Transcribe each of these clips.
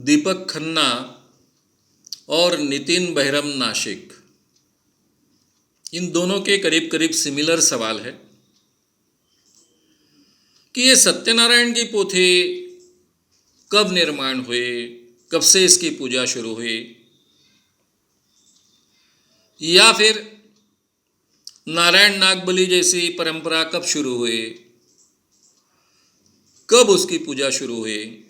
दीपक खन्ना और नितिन बहरम नाशिक, इन दोनों के करीब करीब सिमिलर सवाल है कि ये सत्यनारायण की पोथी कब निर्माण हुई, कब से इसकी पूजा शुरू हुई, या फिर नारायण नागबली जैसी परंपरा कब शुरू हुई, कब उसकी पूजा शुरू हुई।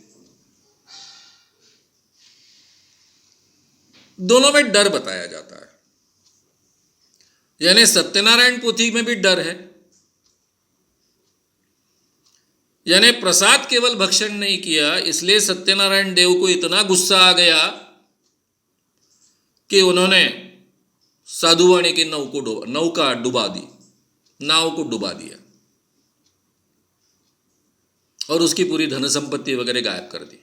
दोनों में डर बताया जाता है, यानी सत्यनारायण पोथी में भी डर है, यानी प्रसाद केवल भक्षण नहीं किया इसलिए सत्यनारायण देव को इतना गुस्सा आ गया कि उन्होंने साधुवाणी की नौका डुबा दी, नाव को डुबा दिया और उसकी पूरी धन संपत्ति वगैरह गायब कर दी।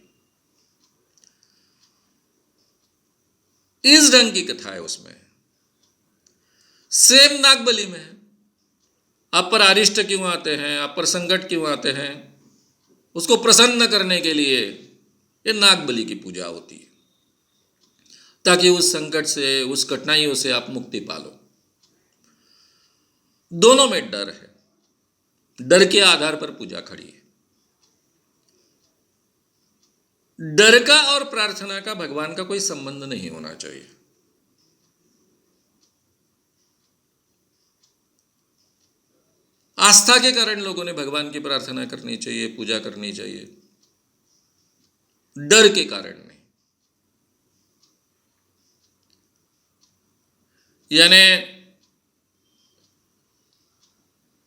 इस ढंग की कथा है उसमें। सेम नागबली में है। आप पर अरिष्ट क्यों आते हैं, आप पर संकट क्यों आते हैं, उसको प्रसन्न करने के लिए ये नागबली की पूजा होती है, ताकि उस संकट से, उस कठिनाइयों से आप मुक्ति पालो। दोनों में डर है, डर के आधार पर पूजा खड़ी है। डर का और प्रार्थना का भगवान का कोई संबंध नहीं होना चाहिए। आस्था के कारण लोगों ने भगवान की प्रार्थना करनी चाहिए, पूजा करनी चाहिए, डर के कारण नहीं। यानी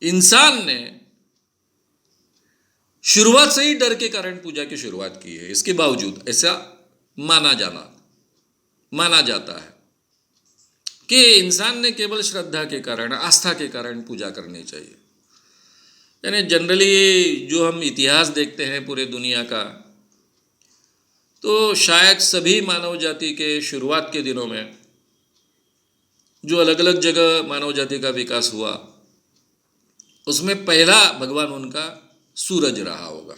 इंसान ने शुरुआत से ही डर के कारण पूजा की शुरुआत की है। इसके बावजूद ऐसा माना जाता है कि इंसान ने केवल श्रद्धा के कारण, आस्था के कारण पूजा करनी चाहिए। यानी जनरली जो हम इतिहास देखते हैं पूरे दुनिया का, तो शायद सभी मानव जाति के शुरुआत के दिनों में जो अलग अलग जगह मानव जाति का विकास हुआ, उसमें पहला भगवान उनका सूरज रहा होगा।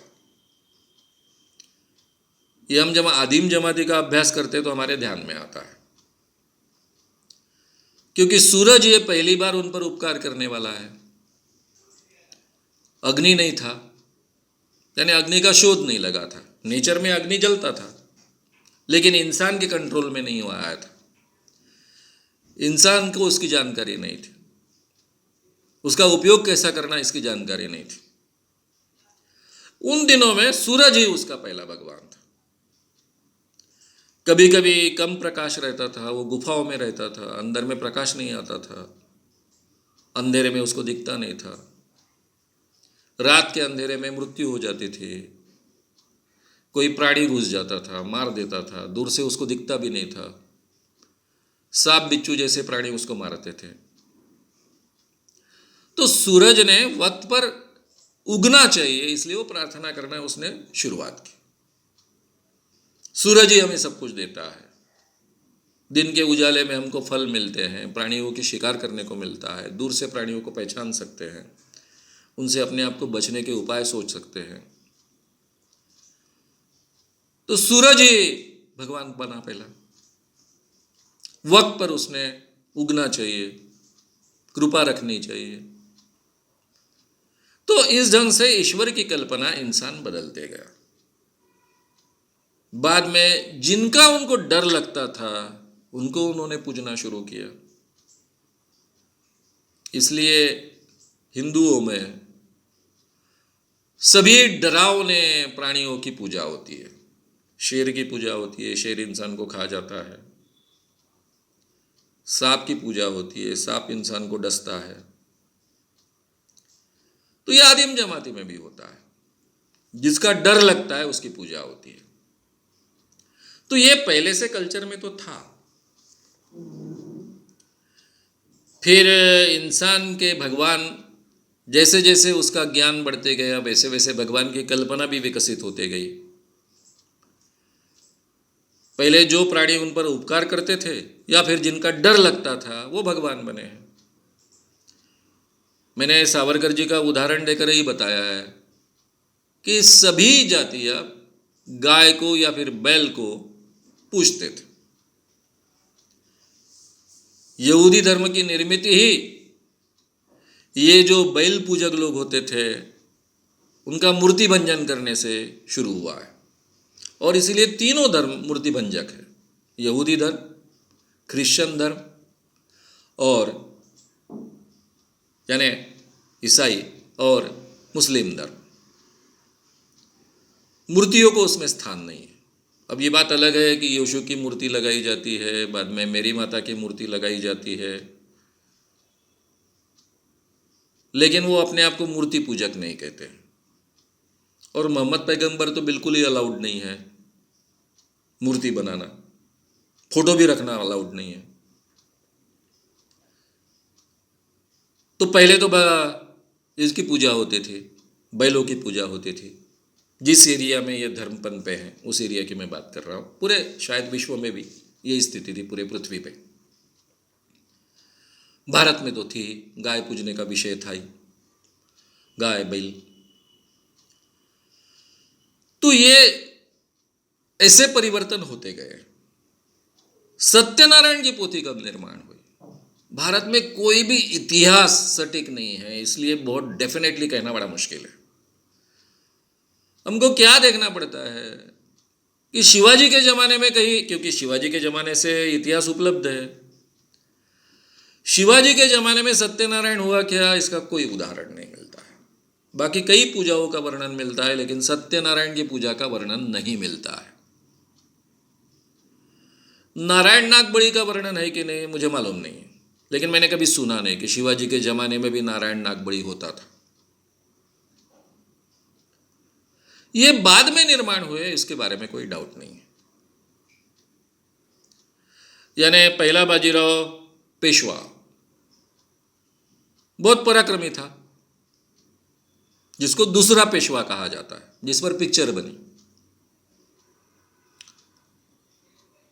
ये हम जब आदिम जमाती का अभ्यास करते तो हमारे ध्यान में आता है, क्योंकि सूरज ये पहली बार उन पर उपकार करने वाला है। अग्नि नहीं था, यानी अग्नि का शोध नहीं लगा था। नेचर में अग्नि जलता था, लेकिन इंसान के कंट्रोल में नहीं हुआ आया था। इंसान को उसकी जानकारी नहीं थी, उसका उपयोग कैसा करना इसकी जानकारी नहीं थी। उन दिनों में सूरज ही उसका पहला भगवान था। कभी कभी कम प्रकाश रहता था, वो गुफाओं में रहता था, अंदर में प्रकाश नहीं आता था, अंधेरे में उसको दिखता नहीं था। रात के अंधेरे में मृत्यु हो जाती थी, कोई प्राणी घुस जाता था, मार देता था, दूर से उसको दिखता भी नहीं था। सांप बिच्छू जैसे प्राणी उसको मारते थे। तो सूरज ने वक्त पर उगना चाहिए, इसलिए वो प्रार्थना करना उसने शुरुआत की। सूरज ही हमें सब कुछ देता है। दिन के उजाले में हमको फल मिलते हैं, प्राणियों की शिकार करने को मिलता है, दूर से प्राणियों को पहचान सकते हैं, उनसे अपने आप को बचने के उपाय सोच सकते हैं। तो सूरज ही भगवान बना पहला। वक्त पर उसने उगना चाहिए, कृपा रखनी चाहिए। तो इस ढंग से ईश्वर की कल्पना इंसान बदलते गया। बाद में जिनका उनको डर लगता था, उनको उन्होंने पूजना शुरू किया। इसलिए हिंदुओं में सभी डरावने प्राणियों की पूजा होती है। शेर की पूजा होती है, शेर इंसान को खा जाता है। सांप की पूजा होती है, सांप इंसान को डसता है। तो यह आदिम जमाती में भी होता है, जिसका डर लगता है उसकी पूजा होती है। तो ये पहले से कल्चर में तो था। फिर इंसान के भगवान जैसे जैसे उसका ज्ञान बढ़ते गया, वैसे वैसे भगवान की कल्पना भी विकसित होते गई। पहले जो प्राणी उन पर उपकार करते थे या फिर जिनका डर लगता था, वो भगवान बने हैं। मैंने सावरकर जी का उदाहरण देकर ही बताया है कि सभी जातियां गाय को या फिर बैल को पूजते थे। यहूदी धर्म की निर्मित ही ये जो बैल पूजक लोग होते थे उनका मूर्ति भंजन करने से शुरू हुआ है। और इसीलिए तीनों धर्म मूर्ति भंजक है, यहूदी धर्म, क्रिश्चियन धर्म और यानी ईसाई और मुस्लिम धर्म। मूर्तियों को उसमें स्थान नहीं है। अब ये बात अलग है कि यीशु की मूर्ति लगाई जाती है, बाद में मेरी माता की मूर्ति लगाई जाती है, लेकिन वो अपने आप को मूर्ति पूजक नहीं कहते। और मोहम्मद पैगंबर तो बिल्कुल ही अलाउड नहीं है मूर्ति बनाना, फोटो भी रखना अलाउड नहीं है। तो पहले तो इसकी पूजा होती थी, बैलों की पूजा होती थी। जिस एरिया में ये धर्म पनपे हैं उस एरिया की मैं बात कर रहा हूँ। पूरे शायद विश्व में भी ये स्थिति थी, पूरे पृथ्वी पे। भारत में तो थी, गाय पूजने का विषय था ही, गाय बैल। तो ये ऐसे परिवर्तन होते गए। सत्यनारायण की पोथी कब निर्माण हुई? भारत में कोई भी इतिहास सटीक नहीं है, इसलिए बहुत डेफिनेटली कहना बड़ा मुश्किल है। हमको क्या देखना पड़ता है कि शिवाजी के ज़माने में कहीं, क्योंकि शिवाजी के ज़माने से इतिहास उपलब्ध है, शिवाजी के ज़माने में सत्यनारायण हुआ क्या, इसका कोई उदाहरण नहीं मिलता है। बाकी कई पूजाओं का वर्णन मिलता है, लेकिन सत्यनारायण की पूजा का वर्णन नहीं मिलता है। नारायण नागबली का वर्णन है कि नहीं मुझे मालूम नहीं है, लेकिन मैंने कभी सुना नहीं कि शिवाजी के ज़माने में भी नारायण नागबली होता था। ये बाद में निर्माण हुए, इसके बारे में कोई डाउट नहीं है। यानी पहला बाजीराव पेशवा बहुत पराक्रमी था, जिसको दूसरा पेशवा कहा जाता है, जिस पर पिक्चर बनी।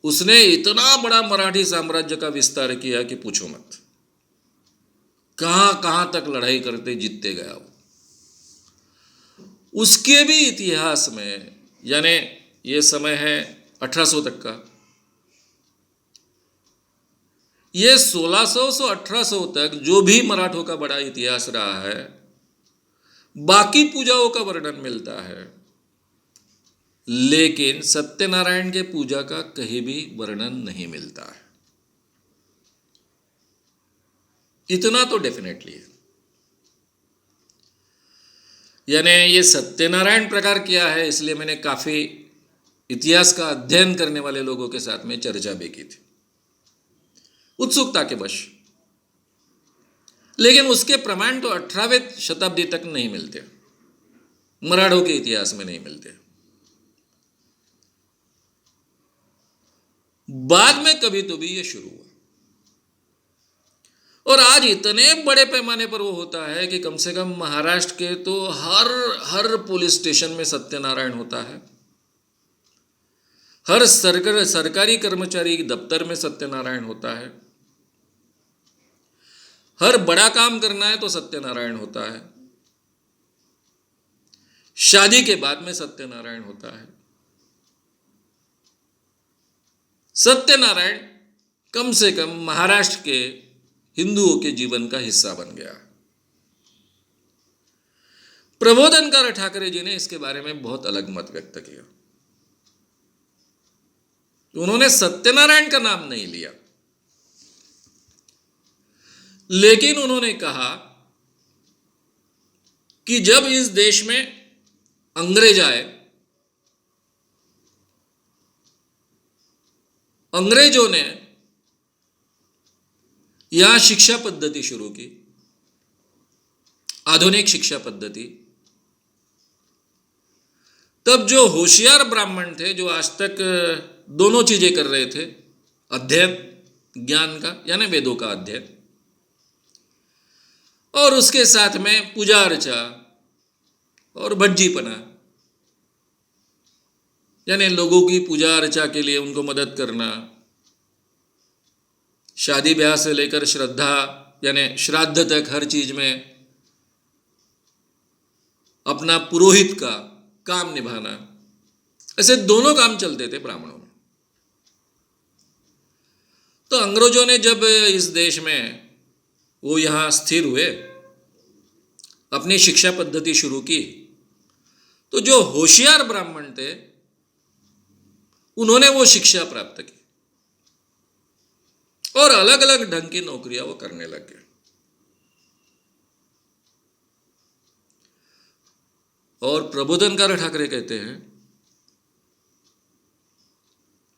उसने इतना बड़ा मराठी साम्राज्य का विस्तार किया कि पूछो मत। कहां कहां तक लड़ाई करते जीतते गया वो। उसके भी इतिहास में, यानी ये समय है 1800 तक का, ये 1600 से 1800 तक जो भी मराठों का बड़ा इतिहास रहा है, बाकी पूजाओं का वर्णन मिलता है, लेकिन सत्यनारायण के पूजा का कहीं भी वर्णन नहीं मिलता है। इतना तो डेफिनेटली है। यानी ये सत्यनारायण प्रकार क्या है, इसलिए मैंने काफ़ी इतिहास का अध्ययन करने वाले लोगों के साथ में चर्चा भी की थी, उत्सुकता के वश। लेकिन उसके प्रमाण तो 18वीं शताब्दी तक नहीं मिलते, मराठों के इतिहास में नहीं मिलते। बाद में कभी तो भी ये शुरू हुआ, और आज इतने बड़े पैमाने पर वो होता है कि कम से कम महाराष्ट्र के तो हर पुलिस स्टेशन में सत्यनारायण होता है, हर सरकारी कर्मचारी दफ्तर में सत्यनारायण होता है, हर बड़ा काम करना है तो सत्यनारायण होता है, शादी के बाद में सत्यनारायण होता है। सत्यनारायण कम से कम महाराष्ट्र के हिंदुओं के जीवन का हिस्सा बन गया। प्रबोधनकार ठाकरे जी ने इसके बारे में बहुत अलग मत व्यक्त किया। उन्होंने सत्यनारायण का नाम नहीं लिया, लेकिन उन्होंने कहा कि जब इस देश में अंग्रेज आए, अंग्रेजों ने यहां शिक्षा पद्धति शुरू की, आधुनिक शिक्षा पद्धति, तब जो होशियार ब्राह्मण थे, जो आज तक दोनों चीजें कर रहे थे, अध्ययन ज्ञान का यानी वेदों का अध्ययन, और उसके साथ में पूजा अर्चा और भज्जीपना, यानी लोगों की पूजा अर्चा के लिए उनको मदद करना, शादी ब्याह से लेकर श्रद्धा यानी श्राद्ध तक हर चीज में अपना पुरोहित का काम निभाना, ऐसे दोनों काम चलते थे ब्राह्मणों में। तो अंग्रेजों ने जब इस देश में वो यहाँ स्थिर हुए, अपनी शिक्षा पद्धति शुरू की, तो जो होशियार ब्राह्मण थे उन्होंने वो शिक्षा प्राप्त की और अलग अलग ढंग की नौकरियां वो करने लग गए। और प्रबोधनकार ठाकरे कहते हैं,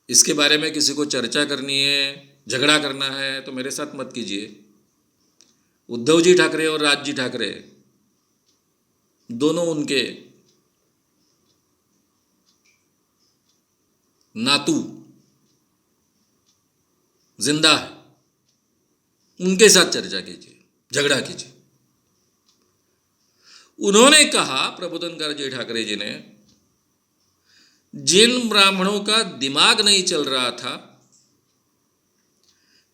इसके बारे में किसी को चर्चा करनी है, झगड़ा करना है तो मेरे साथ मत कीजिए। उद्धव जी ठाकरे और राज जी ठाकरे दोनों उनके नातू जिंदा है, उनके साथ चर्चा कीजिए, झगड़ा कीजिए। उन्होंने कहा, प्रबोधनकार जी ठाकरे जी ने, जिन ब्राह्मणों का दिमाग नहीं चल रहा था,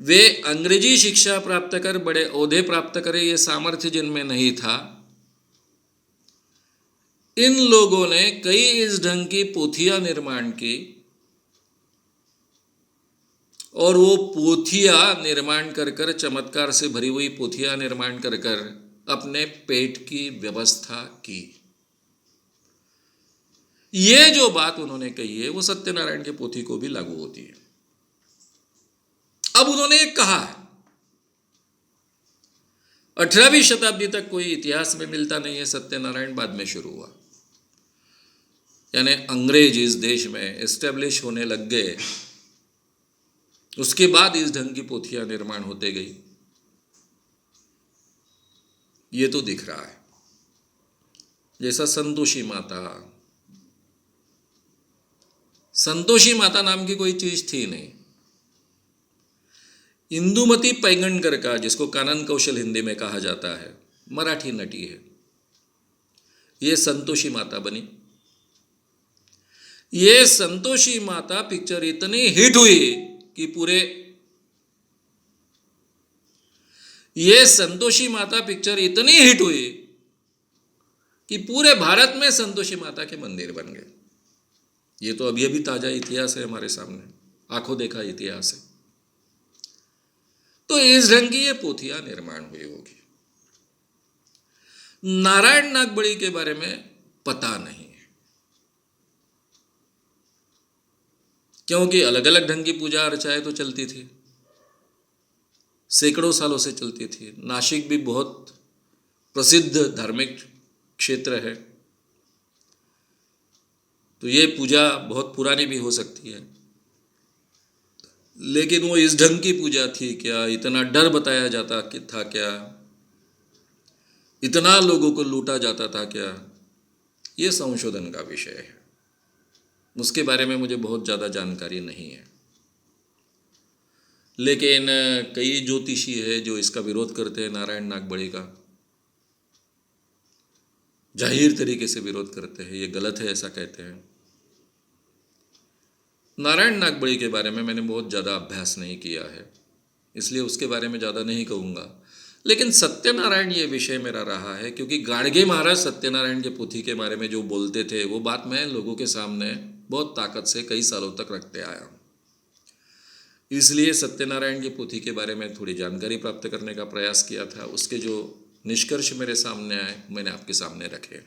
वे अंग्रेजी शिक्षा प्राप्त कर बड़े ओहदे प्राप्त करें, ये सामर्थ्य जिनमें नहीं था, इन लोगों ने कई इस ढंग की पोथियां निर्माण की और वो पोथियां निर्माण कर कर, चमत्कार से भरी हुई पोथियां निर्माण कर कर अपने पेट की व्यवस्था की। ये जो बात उन्होंने कही है वो सत्यनारायण के पोथी को भी लागू होती है। अब उन्होंने एक कहा है, 18वीं शताब्दी तक कोई इतिहास में मिलता नहीं है, सत्यनारायण बाद में शुरू हुआ। यानी अंग्रेज इस देश में एस्टेब्लिश होने लग गए, उसके बाद इस ढंग की पोथियां निर्माण होते गई। ये तो दिख रहा है। जैसा संतोषी माता नाम की कोई चीज थी नहीं। इंदुमती पैगणकर का, जिसको कानन कौशल हिंदी में कहा जाता है, मराठी नटी है, ये संतोषी माता बनी। ये संतोषी माता पिक्चर इतनी हिट हुई कि पूरे भारत में संतोषी माता के मंदिर बन गए। ये तो अभी अभी ताजा इतिहास है, हमारे सामने आंखों देखा इतिहास है। तो इस ढंग की ये पोथियां निर्माण हुई होगी। नारायण नागबड़ी के बारे में पता नहीं है, क्योंकि अलग अलग ढंग की पूजा अर्चाएं तो चलती थी, सैकड़ों सालों से चलती थी। नासिक भी बहुत प्रसिद्ध धार्मिक क्षेत्र है, तो ये पूजा बहुत पुरानी भी हो सकती है, लेकिन वो इस ढंग की पूजा थी क्या, इतना डर बताया जाता था क्या, इतना लोगों को लूटा जाता था क्या, ये संशोधन का विषय है। उसके बारे में मुझे बहुत ज़्यादा जानकारी नहीं है। लेकिन कई ज्योतिषी है जो इसका विरोध करते हैं, नारायण नागबड़ी का जाहिर तरीके से विरोध करते हैं, ये गलत है ऐसा कहते हैं। नारायण नागबड़ी के बारे में मैंने बहुत ज़्यादा अभ्यास नहीं किया है, इसलिए उसके बारे में ज़्यादा नहीं कहूँगा। लेकिन सत्यनारायण ये विषय मेरा रहा है, क्योंकि गाड़गे महाराज सत्यनारायण के पोथी के बारे में जो बोलते थे वो बात मैं लोगों के सामने बहुत ताकत से कई सालों तक रखते आया हूँ। इसलिए सत्यनारायण की पोथी के बारे में थोड़ी जानकारी प्राप्त करने का प्रयास किया था। उसके जो निष्कर्ष मेरे सामने आए मैंने आपके सामने रखे।